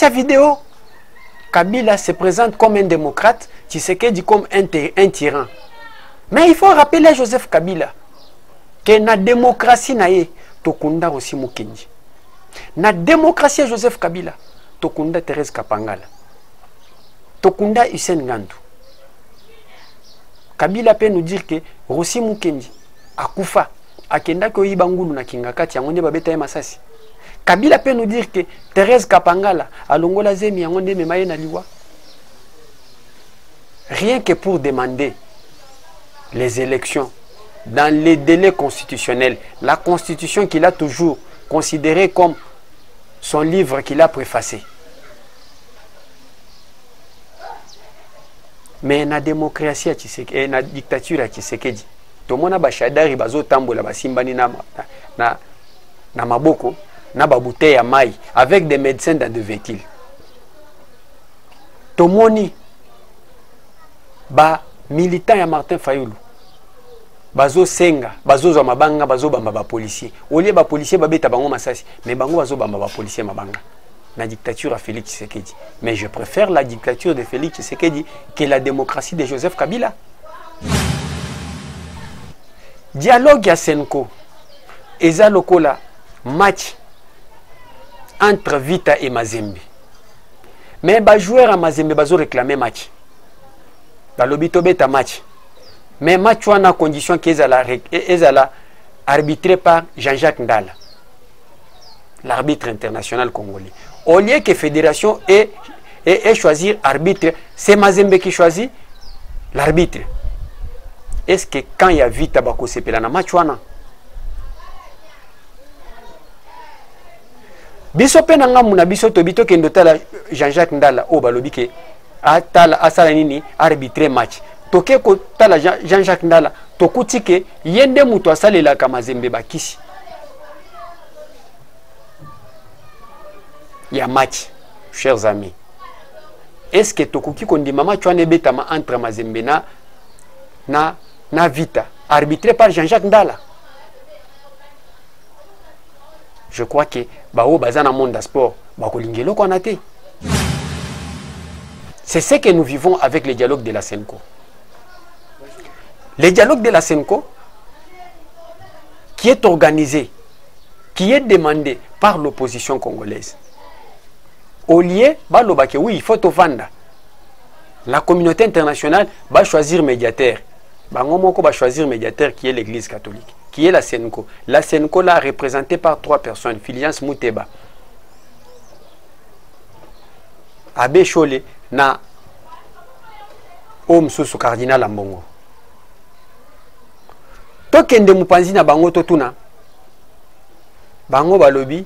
ta vidéo. Kabila se présente comme un démocrate, Tshisekedi comme un tyran. Mais il faut rappeler à Joseph Kabila que la démocratie naie tokunda aussi Mukendi. Na démocratie à Joseph Kabila tokunda Thérèse Kapangala. Tokunda Hussein Ngandou. Kabila peut nous dire que Rossi Mukendi akufa akenda ko yibangulu na kingakati yango nde babeta ye masasi. Kabila peut nous dire que Thérèse Kapangala alongola zemi yango nde memaye na liwa. Rien que pour demander les élections dans les délais constitutionnels, la constitution qu'il a toujours considérée comme son livre qu'il a préfacé. Mais na démocratie à Tshisekedi, na dictature à Tshisekedi, tout le monde a bachadari bazo tambola basimbani na maboko na babouteille ya mai avec des médecins dans des véhicules. Tout le monde ba militant ya Martin Fayulu bazo senga bazo zo mabanga bazo bamba ba policier olie ba policier babeta bango masasi mais bango bazo bamba ba policier mabanga la dictature à Félix Tshisekedi. Mais je préfère la dictature de Félix Tshisekedi que la démocratie de Joseph Kabila. Dialogue à Senko eza lokola match entre Vita et Mazembe, mais ba joueur à Mazembe bazo réclamer match. Balobito beta match. Mais match wana condition qu'ezala arbitré par Jean-Jacques Ndala, l'arbitre international congolais. Au lieu que fédération ait choisir arbitre, c'est Mazembe qui choisit l'arbitre. Est-ce que quand il y a Vita Bako sepela na match wana? Biso pe nanga muna biso to bito kendo tala Jean-Jacques Ndala o balobi ke atala asala nini arbitre match. Toke ko tala Jean-Jacques Ndala tokuti ke yende muto asalela ka Mazembe bakisi. Il y a match, chers amis. Est-ce que tokuki kondima match wana betama entre Mazembe na Vita arbitré par Jean-Jacques Ndala? Je crois que bao bazana monde sport bakolingelo ko naté. C'est ce que nous vivons avec le dialogue de la Senko. Le dialogue de la Senko qui est organisé, qui est demandé par l'opposition congolaise. Au lieu, oui, il faut te vendre. La communauté internationale va choisir médiateur. Bangomoko va choisir médiateur qui est l'église catholique, qui est la Senko. La Senko là représentée par 3 personnes, Filiance Mouteba, Abbé Cholé, na Om Susu Cardinal Ambongo. Tokende mupanzi na bango totuna. Bango balobi,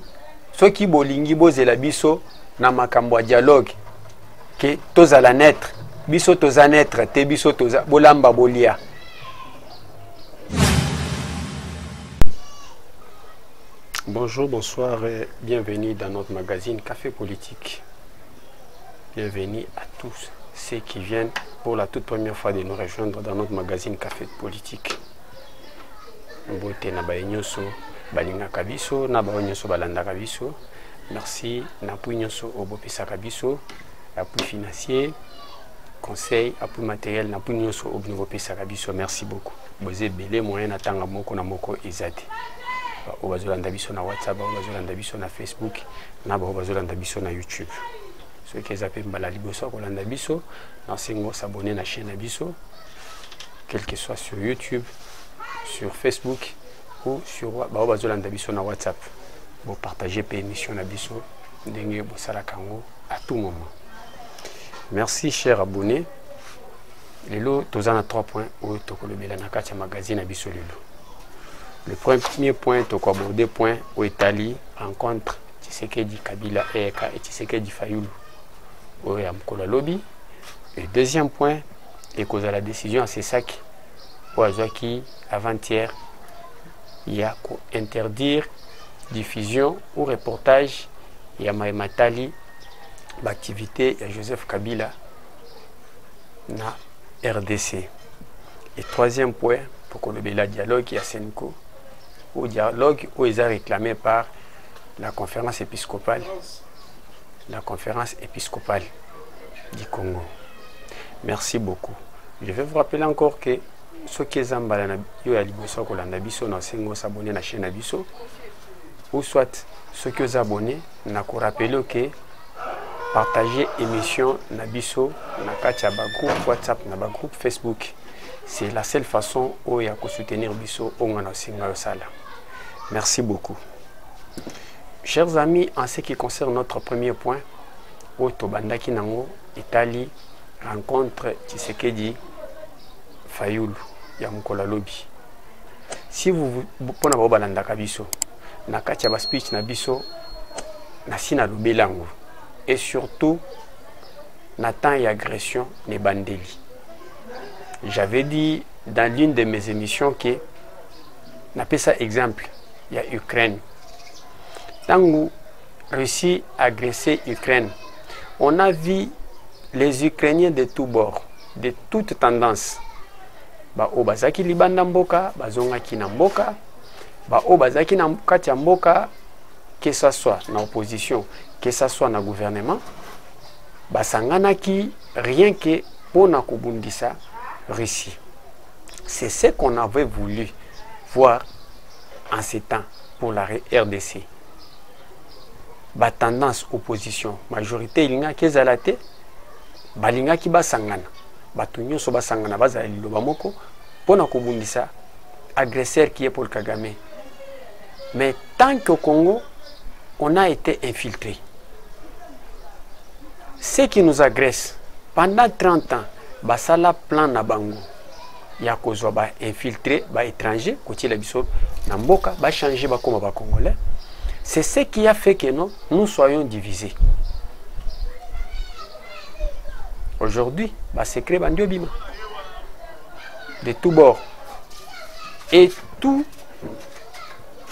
soki bolingi bozela biso na makambo ya dialogue ke tozala naître, biso toza naître te biso toza bolamba bolia. Bonjour, bonsoir et bienvenue dans notre magazine Café Politique. Bienvenue à tous ceux qui viennent pour la toute première fois de nous rejoindre dans notre magazine Café Politique. Mbote na baenyoso balinga kabiso na baenyoso balanda kabiso. Merci na puinyoso obopesa kabiso, appui financier, conseil, appui matériel na puinyoso obopesa kabiso. Merci beaucoup. Boze belé moyen na tanga moko na moko ezate. Obazolanda biso na WhatsApp, obazolanda biso na Facebook, na obazolanda biso na YouTube. Ceux qui appellent mbala liboso kolanda biso, na sengo s'abonner na chaîne biso, quel que soit sur YouTube, sur Facebook ou sur obazolanda biso na WhatsApp. Vous partagez per émission na biso ndenge bosala kango à tout moment. Merci chers abonnés. Lelo tozana 3 points au tokolobela na kati ya magazine na biso lelo. Le premier point, tu as abordé point où Italie rencontre Tshisekedi Kabila et Tshisekedi Fayulu au Yamkola Lobby. Le deuxième point, et cause à la décision à Sesak, où Azaki avant-hier, il y a interdire diffusion ou reportage, il y a Matali, l'activité, il y a Joseph Kabila na RDC. Et troisième point, pour que le dialogue, il y a Senko. Au dialogue où ils ont réclamé par la conférence épiscopale la conférence épiscopale du Congo. Merci beaucoup. Je vais vous rappeler encore que ceux qui sont abonnés à la chaîne Abisso, ou soit ceux qui sont abonnés, je vous rappelle que partager l'émission Nabisso dans groupe WhatsApp, dans groupe Facebook. C'est la seule façon où il y a soutenir Bisso. Merci beaucoup. Chers amis, en ce qui concerne notre premier point, Otobandaki Nango, Italie, rencontre Tshisekedi Fayulu, Yamukola Lobby. Si vous prenez un balandaka biso, nakati ya speech na biso, nasina lobelango, et surtout, n'attend y agression ne bandeli. J'avais dit dans l'une de mes émissions que, n'appelle ça exemple, il y a Ukraine. Tant Russie a agressé l'Ukraine, on a vu les Ukrainiens de tous bords, de toutes tendances. Ba obazaki libanda mboka, bazongaki na mboka, ba obazaki na kati ya mboka, que ce soit dans l'opposition, que ce soit dans le gouvernement, basanganaki rien que pour na kobundisa Russie. C'est ce qu'on avait voulu voir en ces temps pour la RDC. Ba tendance opposition, majorité ilinga kezalate, balinga ki basangana, batu nyonso basangana bazali loba moko pona kobundisa agresseur qui est Paul Kagame. Mais tant qu'au Congo, on a été infiltré. Ceux qui nous agressent pendant 30 ans, basala plan na bango. Ya kozwa ba infiltré, ba étranger, côté la biso na mboka, ba changer ba koma ba congolais. C'est ce qui a fait que nous soyons divisés. Aujourd'hui, bah secret bandio bima. De tous bords. Et tout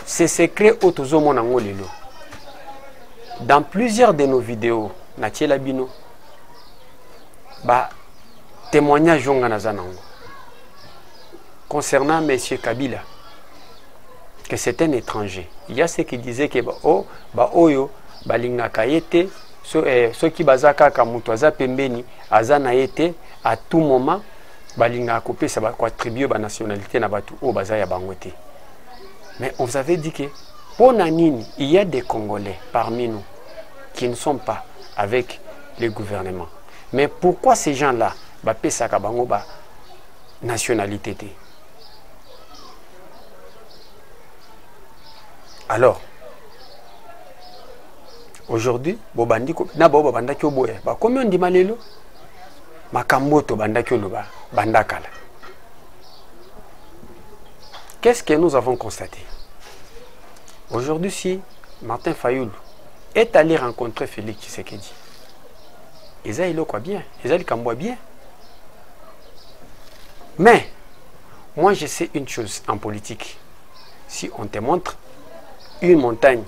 ces secrets autozo monango lelo. Dans plusieurs de nos vidéos, Natiela Bino, bah témoignage jonga nazanango. Concernant M. Kabila, que c'est un étranger. Il y a ceux qui disaient que oyo balingaka yete ceux qui bazaka kamutwaza pembeni azana yete à tout moment balingaka kopesa ba attribuer ba nationalité na batu o bazaya bangote. Mais on vous avait dit que pour nanini, il y a des Congolais parmi nous qui ne sont pas avec le gouvernement. Mais pourquoi ces gens-là ba pesa ka bango ba nationalité té? Alors, aujourd'hui, combien on dit malelo? Makamboto bandaki loba, bandakala. Qu'est-ce que nous avons constaté? Aujourd'hui, si Martin Fayulu est allé rencontrer Félix Tshisekedi, ils ont quoi bien, ils ont kamboa bien. Mais, moi je sais une chose en politique. Si on te montre une montagne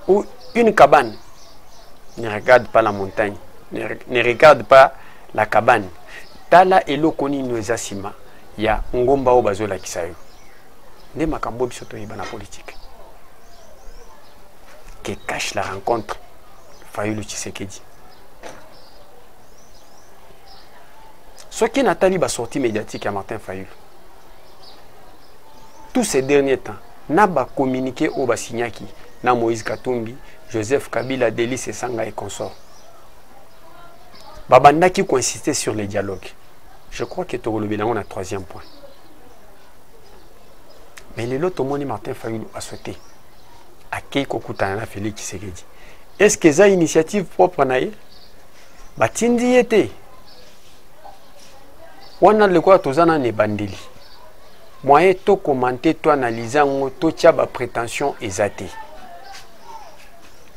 ou une cabane, ne regarde pas la montagne, ne regarde pas la cabane. Tala elokoni nwezasima ya ngomba o bazola kisayo. Ne makambo bisoto yeba na politique. Que cache la rencontre Fayulu Tshisekedi. Ce qui n'a pas la sortie médiatique à Martin Fayulu. Tous ces derniers temps, n'a pas communiqué au Basignaki, na Moïse Katumbi, Joseph Kabila, Délice Sanga et consorts. Babanda qui consistait sur les dialogues. Je crois que Togolo Bélan a un troisième point. Mais les autres, Martin Fayulu a sauté. À Keiko Koutana Félix Tshisekedi. Est-ce que ça initiative propre naïe? Batindi était. On a le quoi tozana ne bandeli. Moi, to commenter, to analyser, to tchaba prétention exatée.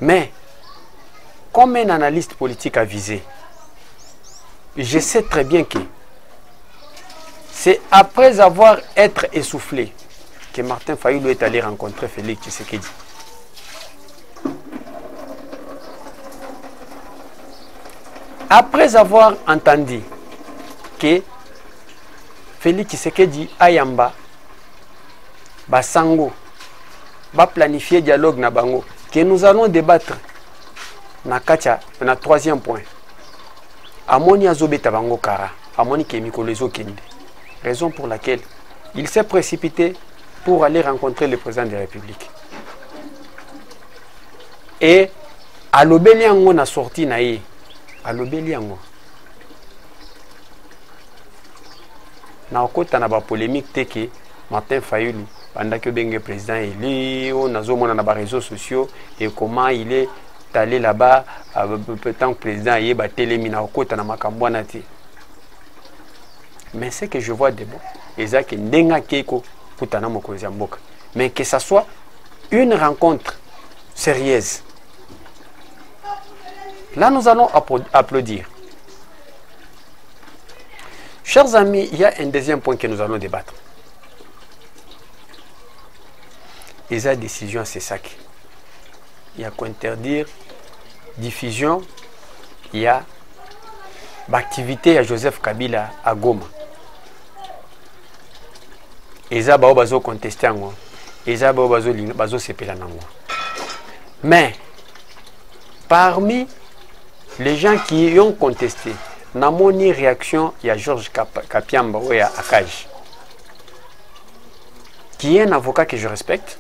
Mais, comme un analyste politique avisé, je sais très bien que c'est après avoir été essoufflé que Martin Fayulu est allé rencontrer Félix Tshisekedi. Après avoir entendu que Félix Tshisekedi Ayamba Basango va planifier dialogue na bango que nous allons débattre na troisième point. Amoni azobeta bango kara, amoni ke mikolo ezokende. Raison pour laquelle il s'est précipité pour aller rencontrer le président de la République. Et alobeli yango na sorti na ye, alobeli yango. Na okota na ba polémique teke Martin Fayulu pendant que Bengue président élu, on a zoomé dans les réseaux sociaux et comment il est allé là-bas tant que président y est télémina okota na makambo na ti. Mais ce que je vois de bon, c'est que ndenga keko kutana mokozi ya mboka. Mais que ça soit une rencontre sérieuse. Là, nous allons applaudir. Chers amis, il y a un deuxième point que nous allons débattre. Et la décision, c'est ça. Il y a qu'interdire diffusion, il y a l'activité à Joseph Kabila à Goma. Et ça, il y a contesté. Et ça, il y a sepelé. Mais, parmi les gens qui ont contesté, na moni réaction, il y a Georges Kapiamba ou à Akaj, qui est un avocat que je respecte.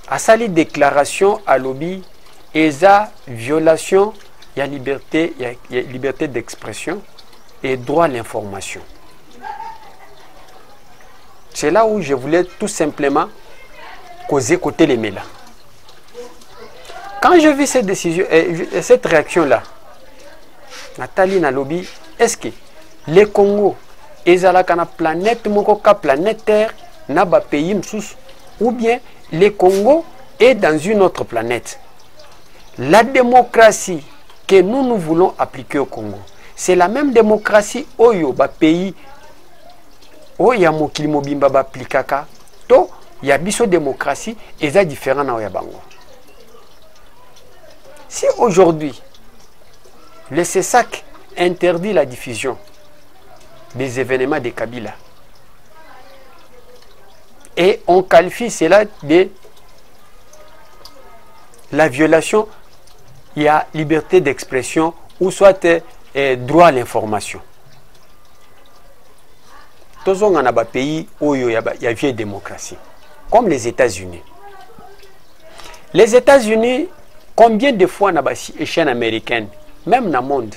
A sali déclaration à lobby et ça violation, il y a liberté d'expression et droit à l'information. C'est là où je voulais tout simplement causer côté les mélas. Quand je vis cette décision, cette réaction-là, Nathalie Nalobi, est-ce que les Congo, ils ont la planète, la planète Terre, n'a pas pays ou bien le Congo est dans une autre planète. La démocratie que nous voulons appliquer au Congo, c'est la même démocratie oyo ba pays oya mokili mobimba ba aplikaka to ya biso démocratie eza différent na oya bango. Si aujourd'hui le CESAC interdit la diffusion des événements de Kabila et on qualifie cela de la violation, il y a liberté d'expression ou soit droit à l'information. Tous on a des pays où il y a vieille démocratie, comme les États-Unis. Les États-Unis, combien de fois on a des chaînes américaines, même dans le monde,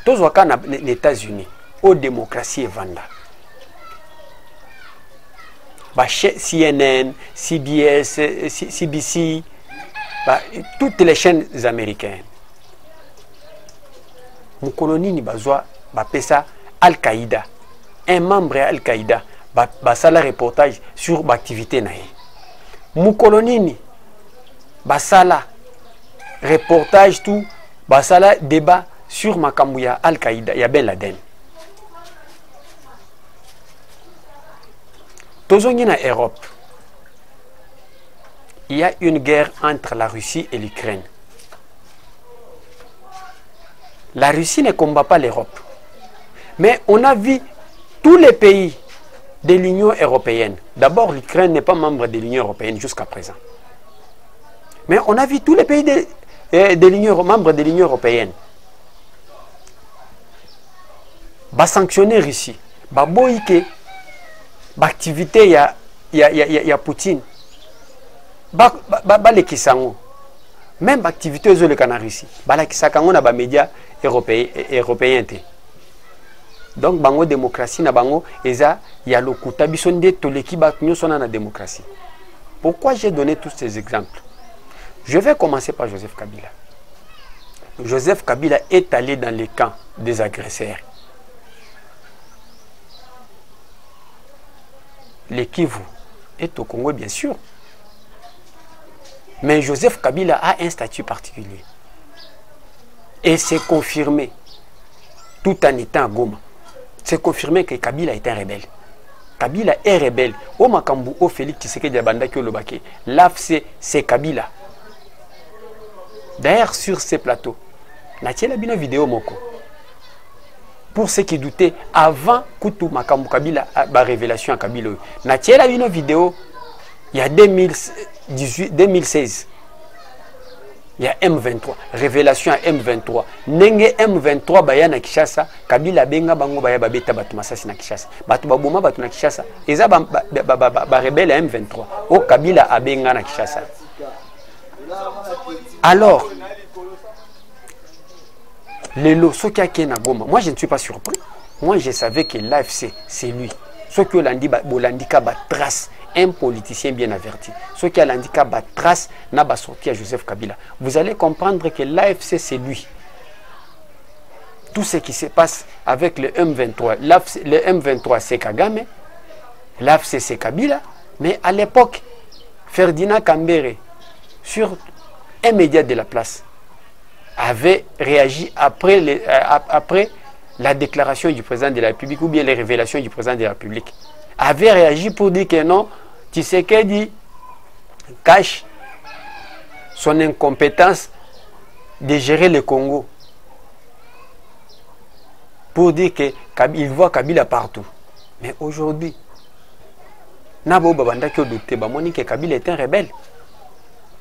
tous on a les États-Unis, où la démocratie est vendue. CNN, CBS, CBC, toutes les chaînes américaines. Mon colonie ni bazwa bapesa Al-Qaïda. Un membre Al-Qaïda basa la reportage sur l'activité nae. Mon colonie ni basala reportage tout basala débat sur makambuya Al-Qaïda ya Ben Laden. Tozongi na Europe, il y a une guerre entre la Russie et l'Ukraine. La Russie ne combat pas l'Europe. Mais on a vu tous les pays de l'Union européenne. D'abord, l'Ukraine n'est pas membre de l'Union européenne jusqu'à présent. Mais on a vu tous les pays membres de l'Union européenne. Ba sanctionner Russie. Ba boyke. L'activité, il y a Poutine. Les Kisango. Même l'activité de la Russie. Les Kisango na ba médias européens. Donc, bango démocratie na bango eza ya lokuta bisonde toleki ba nyosona na démocratie. Pourquoi j'ai donné tous ces exemples? Je vais commencer par Joseph Kabila. Joseph Kabila est allé dans les camps des agresseurs. Le Kivu est au Congo, bien sûr. Mais Joseph Kabila a un statut particulier. Et c'est confirmé, tout en étant à Goma. C'est confirmé que Kabila est un rebelle. Kabila est rebelle. Au Makambu, au Félix Tshisekedi Abandaki Olobake, l'AFC, c'est Kabila. D'ailleurs, sur ces plateaux, Natiela Bino vidéo moko. Pour ceux qui doutaient, avant Koutou Makambu Kabila, la révélation à Kabila, Natiela Bino vidéo, il y a 2016. Il y a M23, révélation à M23. Nenge M23 baya na Kinshasa, Kabila benga bango baya babeta batu masasi na Kinshasa. Batu baboma batu na Kinshasa, eza ba rebelle à M23. O Kabila abenga na Kinshasa. Alors, Lelo Sokiake na Goma, moi je ne suis pas surpris. Moi je savais que l'AFC c'est lui. Ce que l'handicap trace un politicien bien averti. Ce qui a l'handicap trace n'a pas sorti à Joseph Kabila. Vous allez comprendre que l'AFC c'est lui. Tout ce qui se passe avec le M23, le M23 c'est Kagame, l'AFC c'est Kabila, mais à l'époque, Ferdinand Kambere, sur un média de la place, avait réagi après la déclaration du président de la République ou bien les révélations du président de la République. Avait réagi pour dire que non, Tshisekedi cache son incompétence de gérer le Congo. Pour dire qu'il voit Kabila partout. Mais aujourd'hui, Nabo Babanda qui a douté, que Kabila est un rebelle,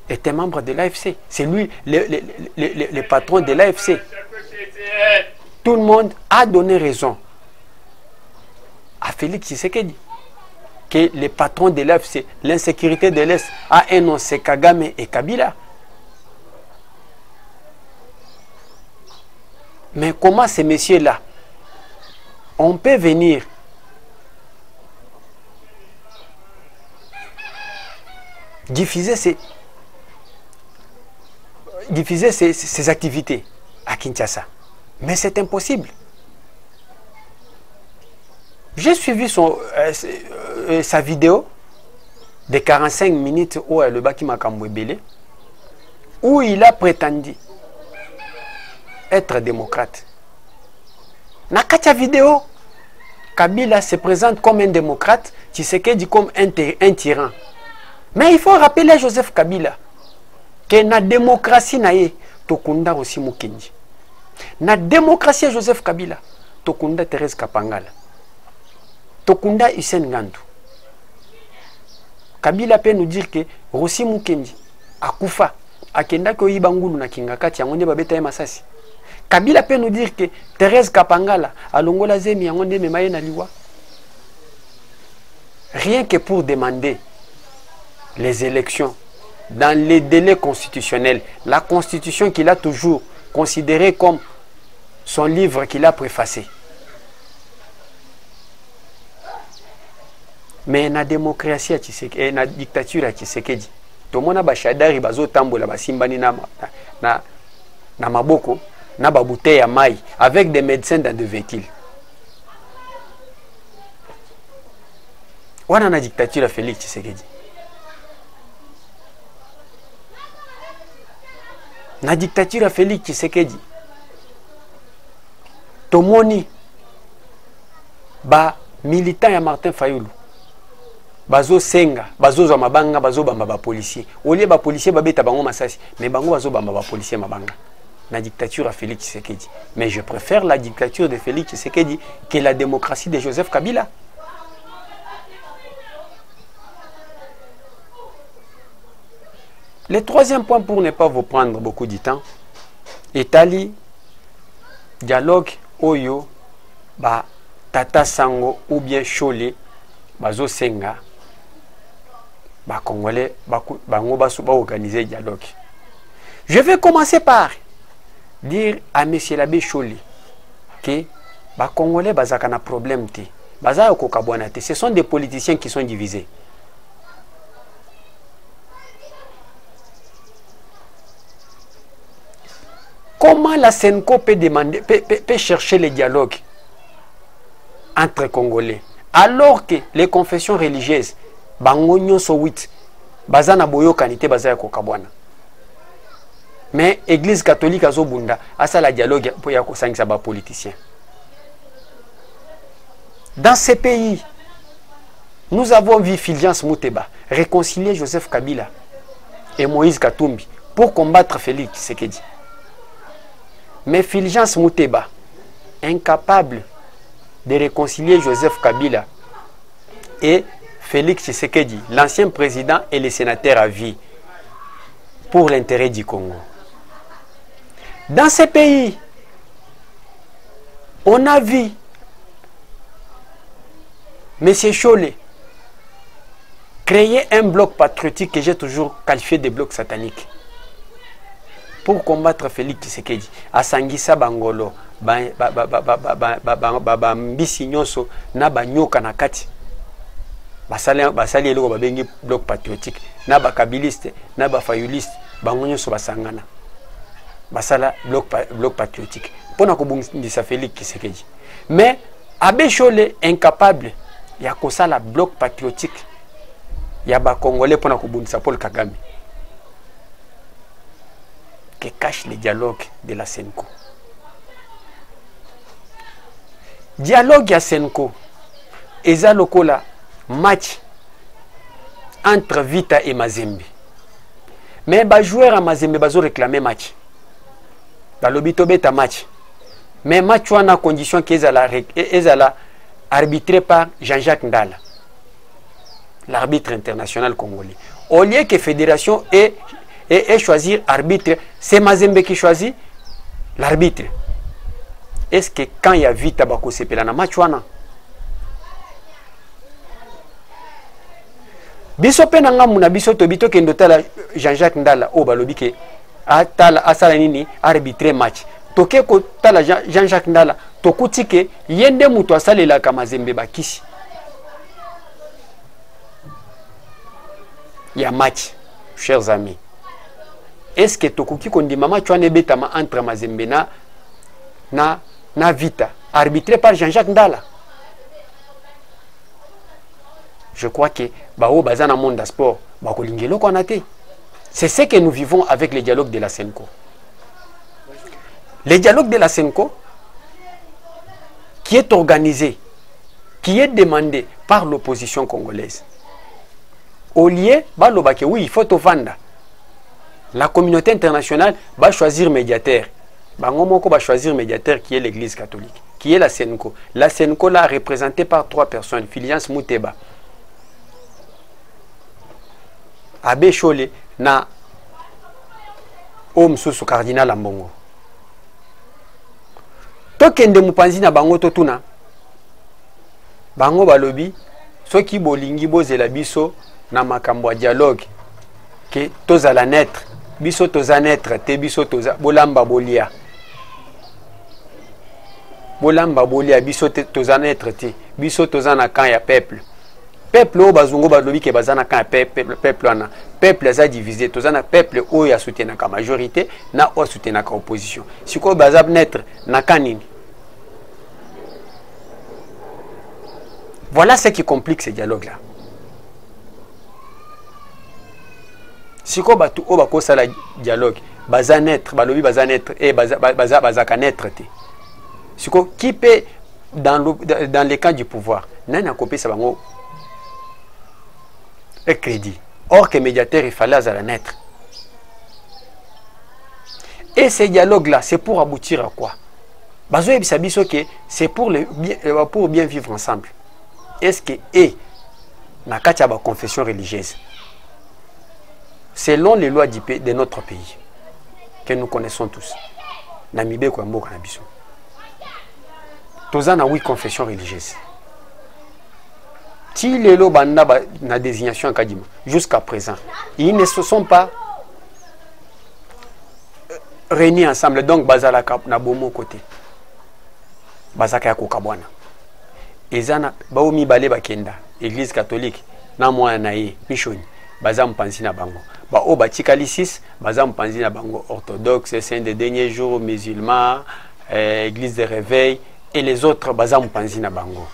est un membre de l'AFC. C'est lui le patron de l'AFC. Tout le monde a donné raison à Félix Tshisekedi que les patrons de l'AFC, l'insécurité de l'Est a un nom, c'est Kagame et Kabila. Mais comment ces messieurs-là, on peut venir diffuser ces activités à Kinshasa? Mais c'est impossible. J'ai suivi sa vidéo de 45 minutes où le Baki Makambouébélé, où il a prétendu être démocrate. Dans cette vidéo, Kabila se présente comme un démocrate, Tshisekedi comme un tyran. Mais il faut rappeler à Joseph Kabila que la démocratie naie, Tokunda aussi Mukenji. Na démocratie Joseph Kabila, Tokunda Thérèse Kapangala, Tokunda Hussein Ngandou. Kabila peut nous dire que Rossi Mukenji, Akufa, Akenda Koyibangulu na Kingakati, Yangonde Babeta Masasi. Kabila peut nous dire que Thérèse Kapangala, Alongola Zemi, Yangonde Memaye na Liwa. Rien que pour demander les élections dans les délais constitutionnels, la constitution qu'il a toujours considéré comme son livre qu'il a préfacé. Mais na démocratie à Tshisekedi, na dictature à Tshisekedi, tout le monde a bachadari bazo tambola basimbani na maboko na ba bouteille à maille avec des médecins dans des véhicules. Wana na dictature à Félix Tshisekedi. Na dictature à Félix Tshisekedi. Tomoni ba militant ya Martin Fayulu bazo senga bazo za mabanga bazo bamba ba policier olie ba policier babeta bango masasi mais bango bazo bamba ba policier mabanga na dictature à Félix Tshisekedi. Mais je préfère la dictature de Félix Tshisekedi que la démocratie de Joseph Kabila. Le troisième point, pour ne pas vous prendre beaucoup de temps, Etali dialogue oyo ba Tata Sango ou bien Cholé bazo senga ba Congolais bango baso ba organiser dialogue. Je vais commencer par dire à monsieur l'abbé Cholé que ba Congolais bazaka na problème te baza ko kabwana te, ce sont des politiciens qui sont divisés. Comment la Senko peut chercher le dialogue entre Congolais alors que les confessions religieuses, Bangonyo Sowit, Bazana Boyo Kanite Bazaya Kokabwana. Mais l'Église catholique a Zobunda, a ça la dialogue pour y avoir politicien. Dans ces pays, nous avons vu Fulgence Mouteba réconcilier Joseph Kabila et Moïse Katumbi pour combattre Félix Tshisekedi. Mais Fulgence Mouteba, incapable de réconcilier Joseph Kabila et Félix Tshisekedi, l'ancien président et les sénateurs à vie pour l'intérêt du Congo. Dans ces pays, on a vu M. Cholé créer un bloc patriotique que j'ai toujours qualifié de bloc satanique pour combattre Félix Tshisekedi. Asangisa Bangolo, Mbisi Nyonso, na Banyoka na kati. Basali eloko babengi bloc patriotique. Na bakabiliste, na bafayuliste, bango nyonso basangana. Basala bloc patriotique. Pona kobungisa Félix Tshisekedi. Mais Abbé Cholé incapable ya kosala bloc patriotique. Ya ba Congolais pona kobungisa Paul Kagame. Que cache le dialogue de la Senko. Dialogue ya Senko. Eza lokola match entre Vita et Mazembe. Mais les joueurs à Mazembe bazo réclamer match. Dans le bito beta match. Mais match wana condition qu'ils allaient arbitré par Jean-Jacques Ndala, l'arbitre international congolais. Au lieu que la fédération ait choisi arbitre, c'est Mazembe qui choisit l'arbitre. Est-ce que quand il y a Vita Bako Sepela na match wana? Biso pe nanga muna biso to bito kendo tala Jean-Jacques Ndala o balobi ke atala asala nini arbitre match. Toke ko tala Jean-Jacques Ndala tokuti ke yende muto asalela ka Mazembe bakisi. Ya match, chers amis. Est-ce que tokuki kondima match wana betama entre Mazembe na Vita arbitré par Jean-Jacques Ndala? Je crois que bao bazana monde sport bakolingelo ko naté. C'est ce que nous vivons avec les dialogues de la Senko. Le dialogue de la Senko qui est organisé, qui est demandé par l'opposition congolaise. Au lieu balobake oui, il faut vendre. La communauté internationale va choisir médiateur. Bangomoko va choisir médiateur qui est l'église catholique, qui est la Senko. La Senko là représentée par 3 personnes, Filiance Mouteba, Abbé Cholé na Omsusu Cardinal Ambongo. Tokende mupanzi na bango totuna. Bango balobi soki bolingi bozela biso na makambo dialogue ke tozala naître biso toza naître te biso toza bolamba bolia. Bolamba bolia biso toza naître te biso toza na camp ya peuple. Peuple o bazungu balobi ke bazana ka peuple wana peuple za divisé tozana peuple o ya soutien ka majorité na o soutien ka opposition siko bazab naître na kanini. Voilà ce qui complique ce dialogue là. Siko batu o bako sala dialogue baza naître balobi baza naître et baza ka naître te siko qui peut dans les camps du pouvoir nana copier ça bango et crédit. Or que médiateur il fallait à la naître. Et ces dialogues-là, c'est pour aboutir à quoi? C'est pour bien vivre ensemble. Est-ce que na kati ya confession religieuse, selon les lois de notre pays, que nous connaissons tous, Namibé ko mboka na biso, tozana 8 confessions religieuses. Si les lots banda na désignation Kadima jusqu'à présent, ils ne se sont pas réunis ensemble. Donc bazala na bomo côté, bazaka ya kokabwana. Ezana baomi bale bakenda église catholique na mwana naye mishoni bazam panzi na bango. Ba o batikali 6 bazam panzi na bango orthodoxe, saint des derniers jours, musulmans, église de réveil et les autres bazam panzi na bango.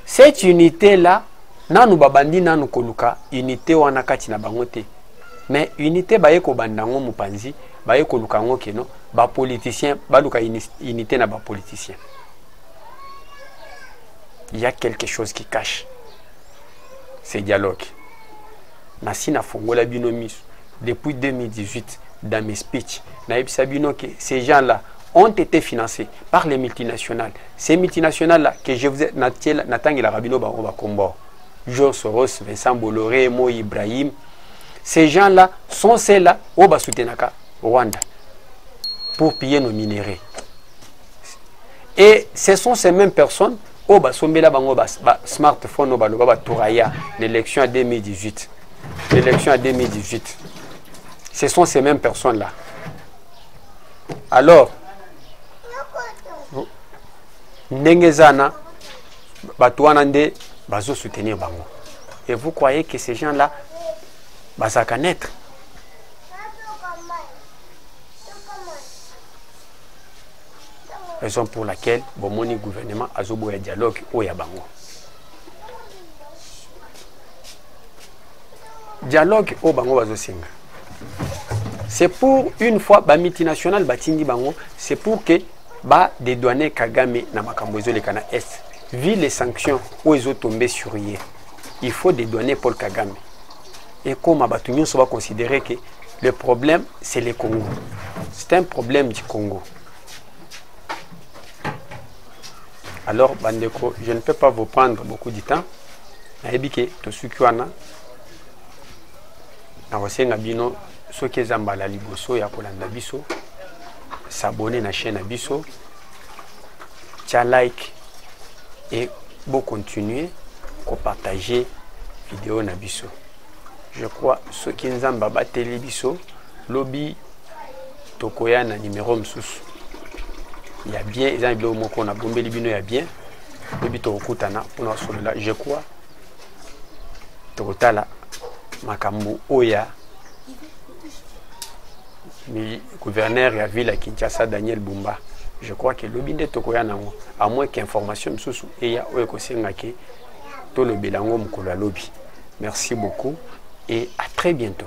Cette unité-là, nanu babandi nanu koluka, unité wana kati na bangote. Mais unité baye ko bandango mupanzi, baye koluka ngo keno, ba politicien, baluka unité na ba politicien. Il y a quelque chose qui cache ces dialogues. Nasi na fongola binomis depuis 2018 dans mes speeches, na ebisabino que ces gens-là ont été financés par les multinationales. Ces multinationales-là, que je vous ai natangi la rabino ba combo. George Soros, Vincent Bolloré, Mo Ibrahim. Ces gens-là sont ceux-là au Basutenaka, Rwanda, pour piller nos minéraux. Et ce sont ces mêmes personnes au Basombela Bango smartphone au Baloba Touraya, l'élection à 2018. L'élection à 2018. Ce sont ces mêmes personnes-là. Alors, Ndengezana, Batouanande, Bazo soutenir Bango. Et vous croyez que ces gens-là, ça va naître? Raison pour laquelle bon mon gouvernement a un dialogue au Yabango. Dialogue au Bango Bazosinga. C'est pour une fois ba multinational batindi Bango, c'est pour que ba dédouaner Kagame na makambozo le kana est. Vu les sanctions où ils ont tombé sur hier, il faut dédouaner Paul Kagame. Et comme Abatunion va considérer que le problème c'est le Congo. C'est un problème du Congo. Alors, Bandeko, je ne peux pas vous prendre beaucoup de temps. Naebike, to sukiwana. Na wasenga bino, soki zambala liboso ya kolanda biso, s'abonner na chaîne biso, tia like et bon continuer à partager vidéo na biso. Je crois soki nzamba bateli biso, lobby tokoya na numéro msusu. Il y a bien, ils ont dit qu'on a bombé les bino, il y a bien. Le bito okutana pour nous sur là, je crois. Tokotala makambo oya. Mais gouverneur ya ville à Kinshasa Daniel Bumba. Je crois que le binde tokoya nango à moins qu'information msusu et ya oyo kosenga ke to le belango mukolo lobby. Merci beaucoup et à très bientôt.